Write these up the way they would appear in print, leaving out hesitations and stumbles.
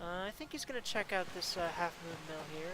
I think he's gonna check out this half-moon mill here,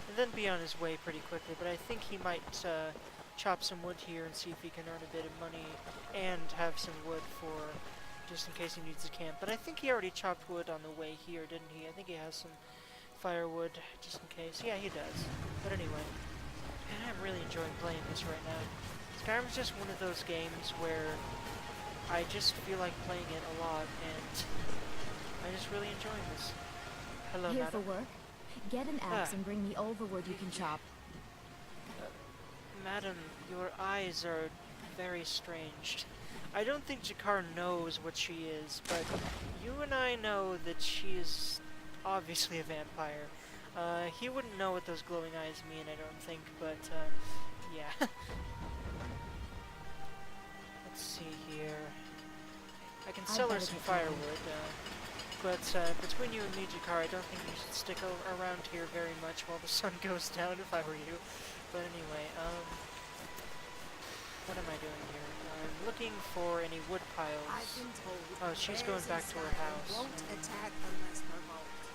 and then be on his way pretty quickly, but I think he might chop some wood here and see if he can earn a bit of money and have some wood for just in case he needs to camp. But I think he already chopped wood on the way here, didn't he? I think he has some firewood just in case. Yeah, he does. But anyway, man, I'm really enjoying playing this right now. Skyrim's just one of those games where I just feel like playing it a lot, and I'm just really enjoying this. Hello, Here madam. for work? Get an axe and bring me all the wood you can chop. Madam, your eyes are very strange. I don't think Jakar knows what she is, but you and I know that she is obviously a vampire. He wouldn't know what those glowing eyes mean, I don't think, but, yeah. Let's see here. I can sell her some firewood, but between you and me, Jakar, I don't think you should stick around here very much while the sun goes down if I were you. But anyway, what am I doing here? I'm looking for any wood piles. I've been told Oh, she's going back to her house. Won't attack unless provoked.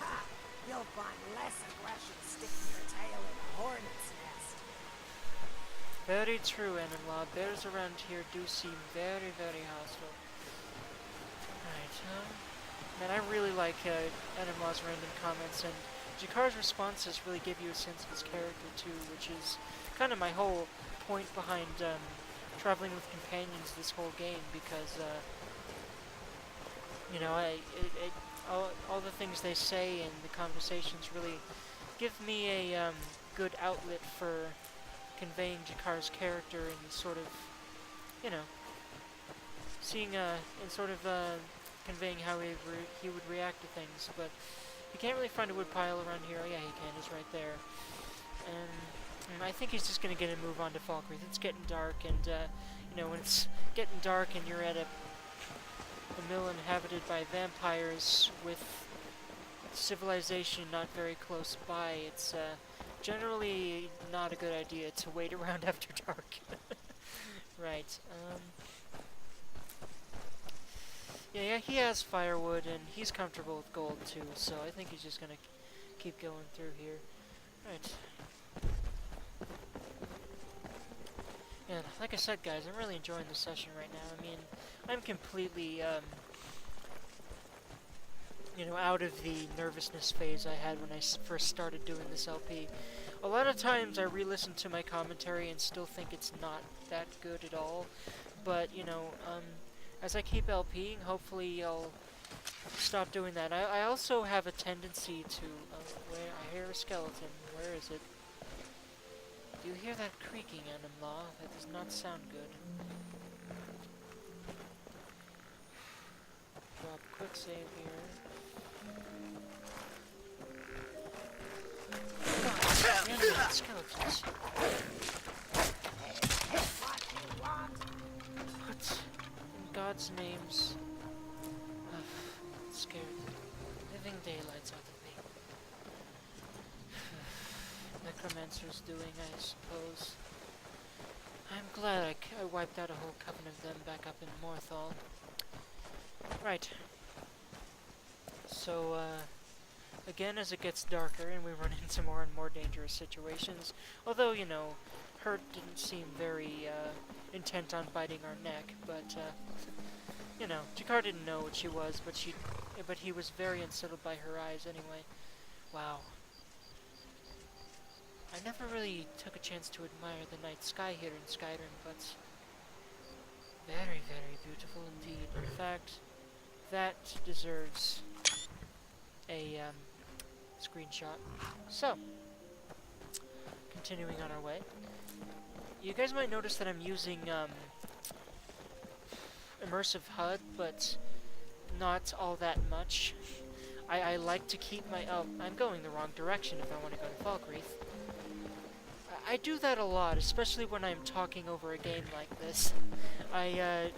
Ha! You'll find less aggression sticking your tail in a hornet's nest. Very true, Anum-La. Bears around here do seem very, very hostile. Right, man, I really like Anum-La's random comments, and Jakar's responses really give you a sense of his character too, which is kind of my whole point behind traveling with companions this whole game, because you know, all the things they say and the conversations really give me a good outlet for conveying Jakar's character and sort of, you know, seeing and sort of conveying how he would react to things. But you can't really find a wood pile around here. Oh yeah, he can. He's right there. And I think he's just gonna get a move on to Falkreath. It's getting dark, and you know, when it's getting dark and you're at a mill inhabited by vampires with civilization not very close by, it's generally not a good idea to wait around after dark. Right. Yeah, he has firewood, and he's comfortable with gold too, so I think he's just gonna keep going through here. Right. And like I said, guys, I'm really enjoying the session right now. I mean, I'm completely, you know, out of the nervousness phase I had when I first started doing this LP. A lot of times I re-listen to my commentary and still think it's not that good at all, but, you know, as I keep LPing, hopefully I'll stop doing that. I also have a tendency to, where I hear a skeleton. Where is it? Do you hear that creaking, Anum-La? That does not sound good. Drop quick save here. God, animated skeletons. What in God's names? Scared the living daylights out of me. Necromancer's doing, I suppose. I'm glad I wiped out a whole coven of them back up in Morthal. Right. So, again, as it gets darker and we run into more and more dangerous situations, although, you know, Hurt didn't seem very, intent on biting our neck, but, you know, Jakar didn't know what she was, but he was very unsettled by her eyes anyway. Wow. I never really took a chance to admire the night sky here in Skyrim, but very, very beautiful indeed. In fact, that deserves a screenshot. So, continuing on our way. You guys might notice that I'm using immersive HUD, but not all that much. I like to keep my... Oh, I'm going the wrong direction if I want to go to Falkreath. I do that a lot, especially when I'm talking over a game like this. I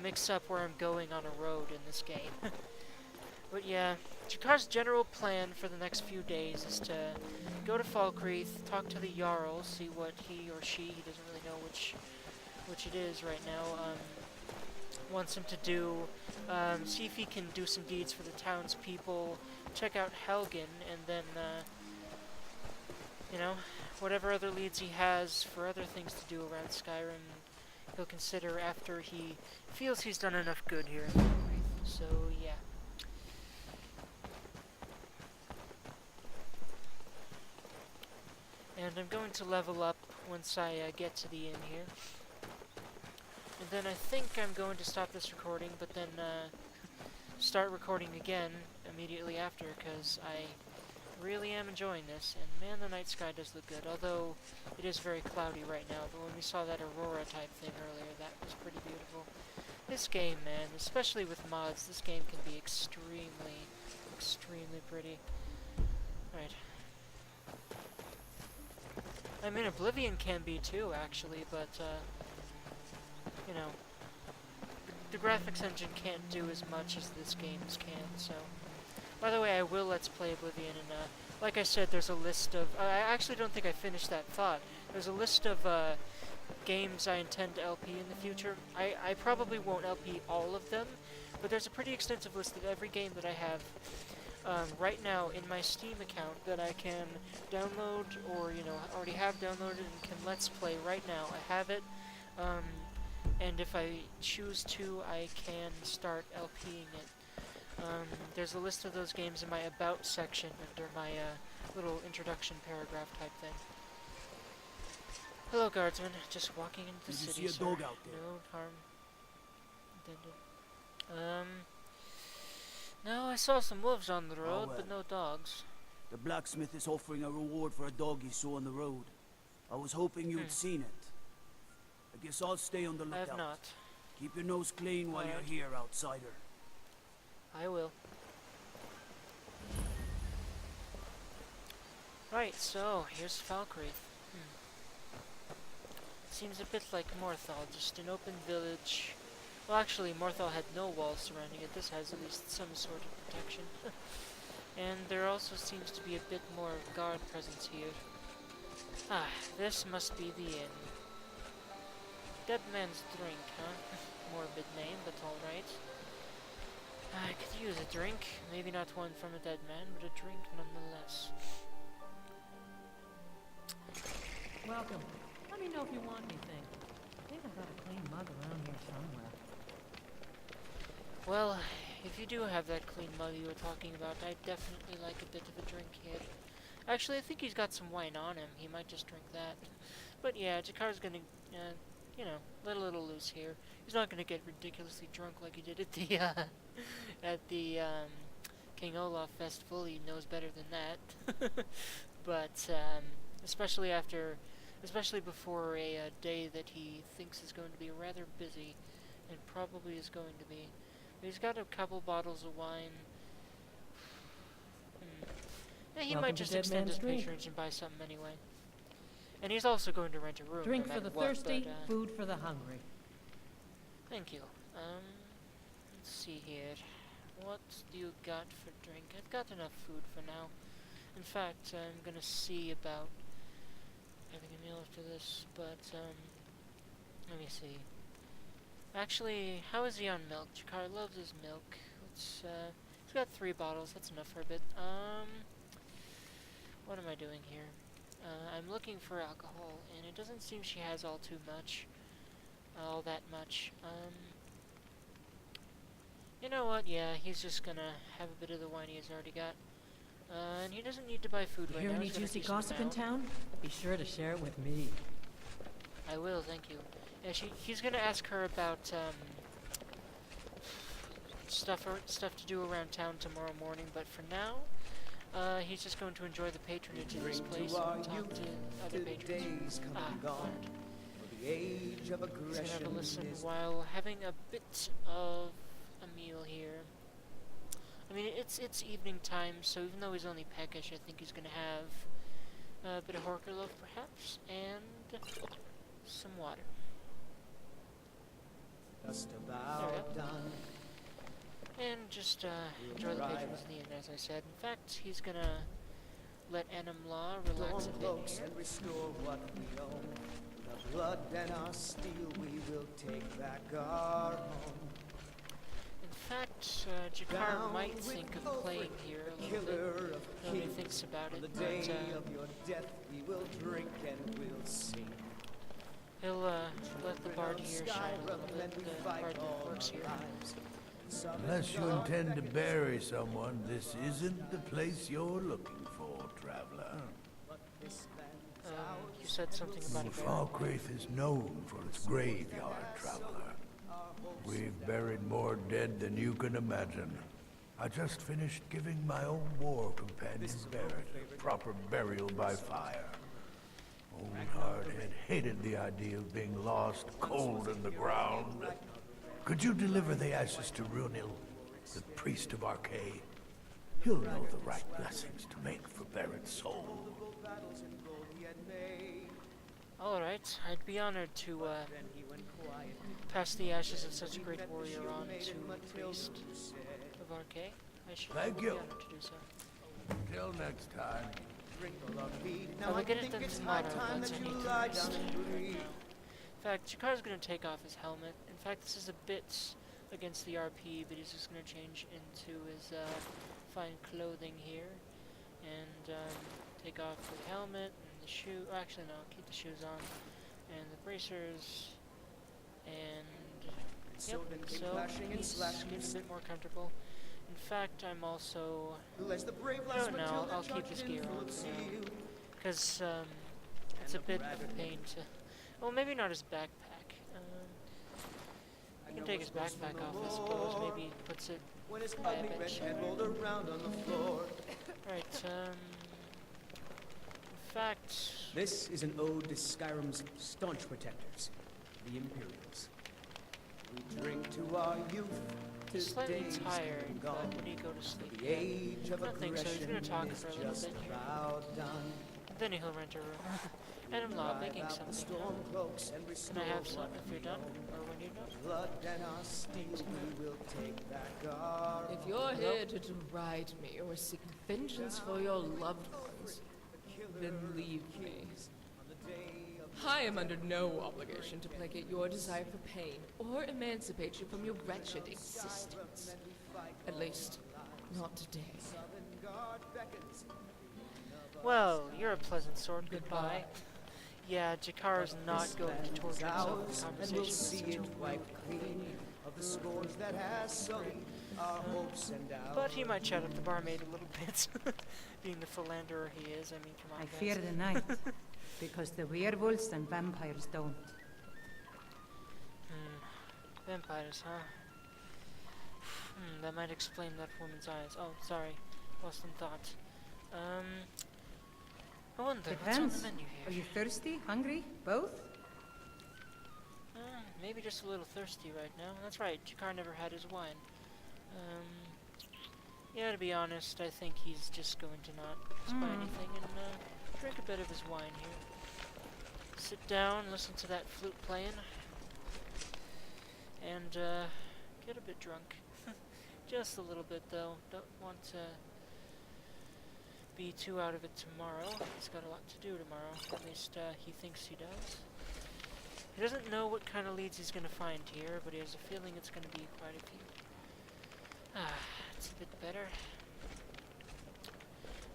mix up where I'm going on a road in this game. But yeah, Jakar's general plan for the next few days is to go to Falkreath, talk to the Jarl, see what he or she doesn't really know which it is right now, wants him to do. See if he can do some deeds for the townspeople, check out Helgen, and then, you know, whatever other leads he has for other things to do around Skyrim, he'll consider after he feels he's done enough good here in Falkreath. So, yeah. And I'm going to level up once I get to the inn here. And then I think I'm going to stop this recording, but then start recording again immediately after, because I really am enjoying this. And man, the night sky does look good, although it is very cloudy right now. But when we saw that aurora type thing earlier, that was pretty beautiful. This game, man, especially with mods, this game can be extremely, extremely pretty. Right. I mean, Oblivion can be too, actually, but, you know, the graphics engine can't do as much as this game's can, so. By the way, I will Let's Play Oblivion, and, like I said, there's a list of, I actually don't think I finished that thought. There's a list of, games I intend to LP in the future. I probably won't LP all of them, but there's a pretty extensive list of every game that I have right now in my Steam account that I can download, or, you know, already have downloaded and can Let's Play right now. I have it, and if I choose to, I can start LPing it. There's a list of those games in my About section under my little introduction paragraph type thing. Hello, guardsman. Just walking into the city, Did you see a dog out there? No harm intended. No, I saw some wolves on the road, but no dogs. The blacksmith is offering a reward for a dog he saw on the road. I was hoping you'd seen it. I guess I'll stay on the lookout. I have not. Keep your nose clean while you're here, outsider. I will. Right, so here's Falkreath. Seems a bit like Morthal, just an open village. Well, actually, Morthal had no walls surrounding it. This has at least some sort of protection. And there also seems to be a bit more of guard presence here. Ah, this must be the inn. Dead Man's Drink, huh? Morbid name, but alright. I could use a drink. Maybe not one from a dead man, but a drink nonetheless. Welcome. Let me know if you want anything. I think I've got a clean mug around here somewhere. Well, if you do have that clean mug you were talking about, I'd definitely like a bit of a drink here. Actually, I think he's got some wine on him. He might just drink that. But yeah, Jakar's gonna, you know, let a little loose here. He's not gonna get ridiculously drunk like he did at the, at the, King Olaf Festival. He knows better than that. But, especially before a day that he thinks is going to be rather busy, and probably is going to be. He's got a couple bottles of wine. Yeah, he might just extend his patronage and buy something anyway. And he's also going to rent a room. Drink no for the matter what, thirsty, but, food for the hungry. Thank you. Let's see here. What do you got for drink? I've got enough food for now. In fact, I'm gonna see about having a meal after this, but, let me see. Actually, how is he on milk? Jakar loves his milk. Let's, he's got 3 bottles, that's enough for a bit. What am I doing here? I'm looking for alcohol, and it doesn't seem she has all that much. You know what, yeah, he's just gonna have a bit of the wine he has already got. And he doesn't need to buy food right Hear now. any He's got a juicy decent gossip in amount. town? Be sure to share it with me. I will, thank you. Yeah, he's gonna ask her about, stuff to do around town tomorrow morning, but for now, he's just going to enjoy the patronage of this place and talk to other patrons. Honored. He's gonna have a listen while having a bit of a meal here. I mean, it's evening time, so even though he's only peckish, I think he's gonna have a bit of horker loaf, perhaps, and some water. Just about done. And just enjoy the patrons in the inn, as I said. In fact, he's gonna let Anum-La relax a bit Folks, here. and restore what we own. The blood and our steel we will take back our home. fact, Jakar might think of playing here a little bit. When he thinks about On it, the but day of your death, we will drink and we'll sing. he'll let the bard here shine a little Skyrim, and bit. we The fight bard that all works our here. lives. Unless you intend to bury someone, this isn't the place you're looking for, traveler. You said something about a bear. Falkreath is known for its graveyard, traveler. We've buried more dead than you can imagine. I just finished giving my own war companion Barrett a proper burial by fire. Old Hardhead hated the idea of being lost cold in the ground. Could you deliver the ashes to Runil, the priest of Arcay? He'll know the right blessings to make for Barrett's soul. Alright, I'd be honored to pass the ashes of such a great warrior on to the priest of Arcay. I should Thank be you. honored to do so. Till next time. I will get it done tomorrow once I need to rest. In fact, Jakar's going to take off his helmet. In fact, this is a bit against the RP, but he's just going to change into his fine clothing here. And take off the helmet and the shoe. Oh, actually, no, keep the shoes on. And the bracers. And yep, so he's getting a bit more comfortable. In fact, I'm also... I don't know, I'll keep his gear on for now. Because it's a bit of a pain to... Well, maybe not his backpack. He can take his backpack off, I suppose. Maybe he puts it by a bed somewhere. Right, in fact... This is an ode to Skyrim's staunch protectors, the Imperials. We drink to our youth, to He's slightly days tired, but gone. when you go to sleep, The age of I don't think so. He's gonna aggression talk is for a little just bit here. about done. Then he'll rent a room. Anum-La, making Drive out the something. storm cloaks and Can restore I have some what if you're done? Or when you're done? blood and our steel we will take back our If you're here to deride me or seek vengeance for your loved ones, then leave me. I am under no obligation to placate your desire for pain or emancipate you from your wretched existence. At least, not today. Well, you're a pleasant sort. Goodbye. Yeah, Jakar's not going to torture himself with and we'll conversation see with such it a wiped clean of the scourge that has sullied our hopes and doubts. But he might chat up the barmaid a little bit, being the philanderer he is. I mean, come on, I guys. fear the night, because the werewolves and vampires don't. Vampires, huh? That might explain that woman's eyes. Oh, sorry. Lost in thought. I wonder what's on the Depends. menu Are here. you thirsty? Hungry? Both? Maybe just a little thirsty right now. That's right, Jakar never had his wine. Yeah, to be honest, I think he's just going to not buy anything and drink a bit of his wine here. Sit down, listen to that flute playing, and get a bit drunk. Just a little bit, though. Don't want to be too out of it tomorrow. He's got a lot to do tomorrow. At least he thinks he does. He doesn't know what kind of leads he's going to find here, but he has a feeling it's going to be quite a few. It's a bit better.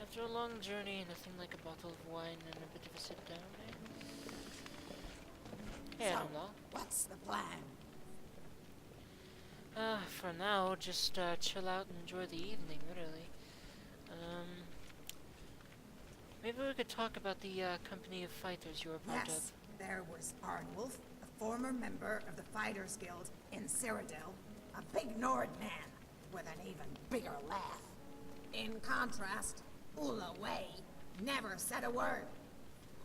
After a long journey, nothing like a bottle of wine and a bit of a sit down, eh? Hey, So, Anum-La. what's the plan? For now, just chill out and enjoy the evening, really. Maybe we could talk about the company of fighters you were part Yes, of. there was Arnwulf, a former member of the Fighters Guild in Cyrodiil, a big Nord man with an even bigger laugh. In contrast, Ula Way never said a word.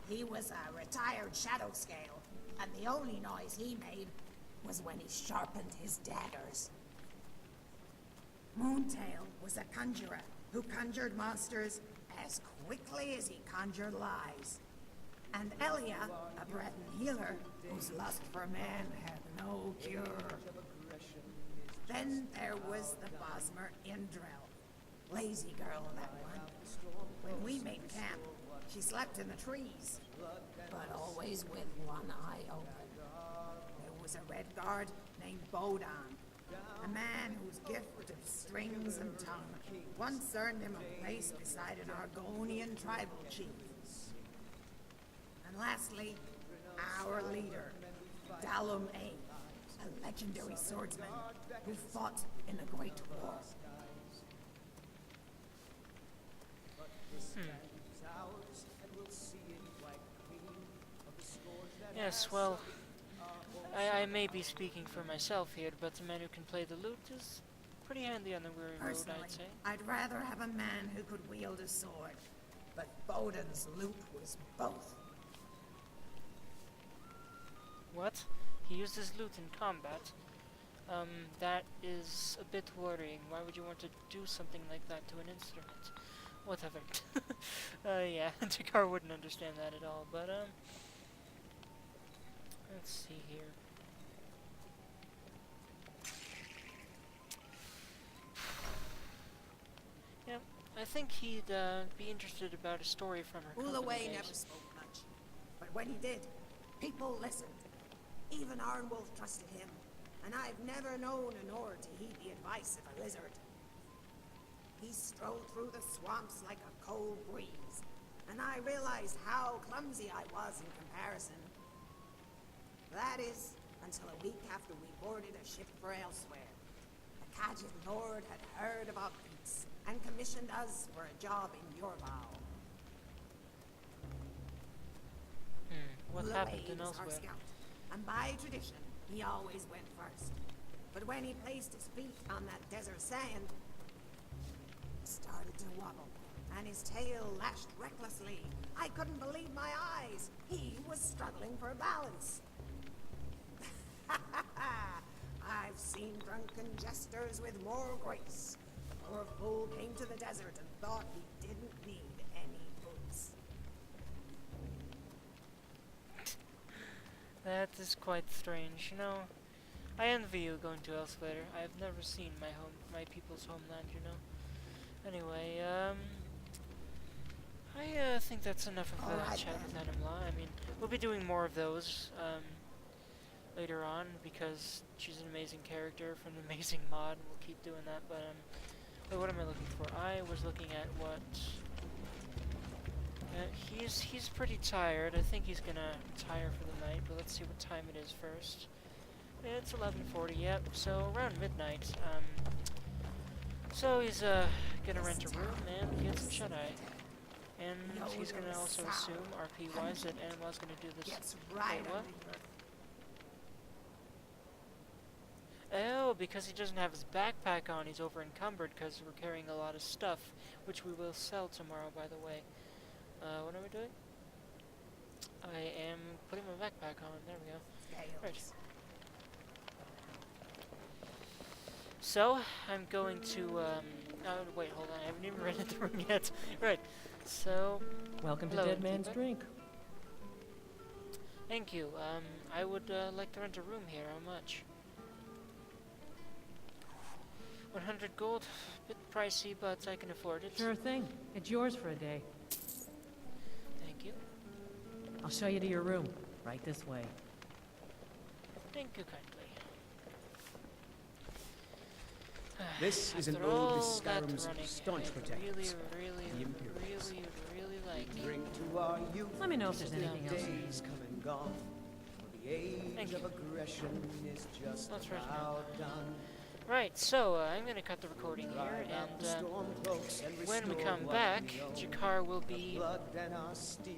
He was a retired shadow scale, and the only noise he made was when he sharpened his daggers. Moontail was a conjurer who conjured monsters as quickly as he conjured lies. And Elia, a Breton healer whose lust for man had no cure. Then there was the Bosmer Indrel. Lazy girl, that one. When we made camp, she slept in the trees, but always with one eye open. There was a red guard named Bodan, A man whose gift of strings and tongue once earned him a place beside an Argonian tribal chief. And lastly, our leader, Anum-La, a legendary swordsman who fought in the Great War. Yes, well, I may be speaking for myself here, but the man who can play the lute is pretty handy on the weary road, Personally, I'd say. I'd rather have a man who could wield a sword, but Bodin's lute was both. What? He used his lute in combat? That is a bit worrying. Why would you want to do something like that to an instrument? Whatever. Yeah, Jakar wouldn't understand that at all, but, let's see here. Yeah, I think he'd, be interested about a story from her company Ulaway days. never spoke much, but when he did, people listened. Even Arnwolf trusted him, and I've never known a Nord to heed the advice of a lizard. He strode through the swamps like a cold breeze, and I realized how clumsy I was in comparison. That is, until a week after we boarded a ship for elsewhere. The Khajiit Lord had heard about peace, and commissioned us for a job in Yorval. What Ulaway happened in was our elsewhere? scout, and by tradition, he always went first. But when he placed his feet on that desert sand, he started to wobble, and his tail lashed recklessly. I couldn't believe my eyes. He was struggling for balance. I've seen drunken jesters with more grace. The poor fool came to the desert and thought he didn't need any boots. That is quite strange, you know. I envy you going to Elsewhere. I've never seen my people's homeland, you know. Anyway, I think that's enough of the Alright chat then. with Anum-La. I mean, we'll be doing more of those, later on, because she's an amazing character from an amazing mod, and we'll keep doing that, but, wait, what am I looking for? I was looking at what... he's pretty tired. I think he's gonna retire for the night, but let's see what time it is first. It's 11:40, yep, so around midnight. So he's gonna rent a room and get some shut-eye. And he's gonna also assume, RP-wise, that Anum-La's gonna do this. Gets right Wait, what? under your Oh, because he doesn't have his backpack on, he's over encumbered because we're carrying a lot of stuff, which we will sell tomorrow, by the way. What am I doing? I am putting my backpack on. There we go. scales. Right. So, I'm going to, oh, wait, hold on. I haven't even rented the room yet. Right. So, Welcome to hello, Dead Man's innkeeper. Drink. Thank you. I would, like to rent a room here. How much? 100 gold. Bit pricey, but I can afford it. Sure thing. It's yours for a day. Thank you. I'll show you to your room. Right this way. Thank you kindly. This is an After ode all to that Skyrim's running, staunch I protectors, the really Imperials. like Drink to our youth. Let me know if there's Yeah. anything else you need. Days come and gone. For the Thank age you. of aggression is just Let's rest about done. Right, so I'm gonna cut the recording here, and Storm cloaks and when we restore come what back, we own. Jakar will be Blood and our steel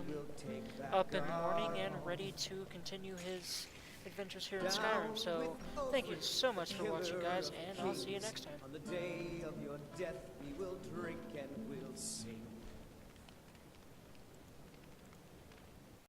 we will take back up in the morning our and own. ready to continue his adventures here in Skyrim. So thank you so much for watching, guys, and I'll see you next time. On the day of your death we will drink and we'll sing.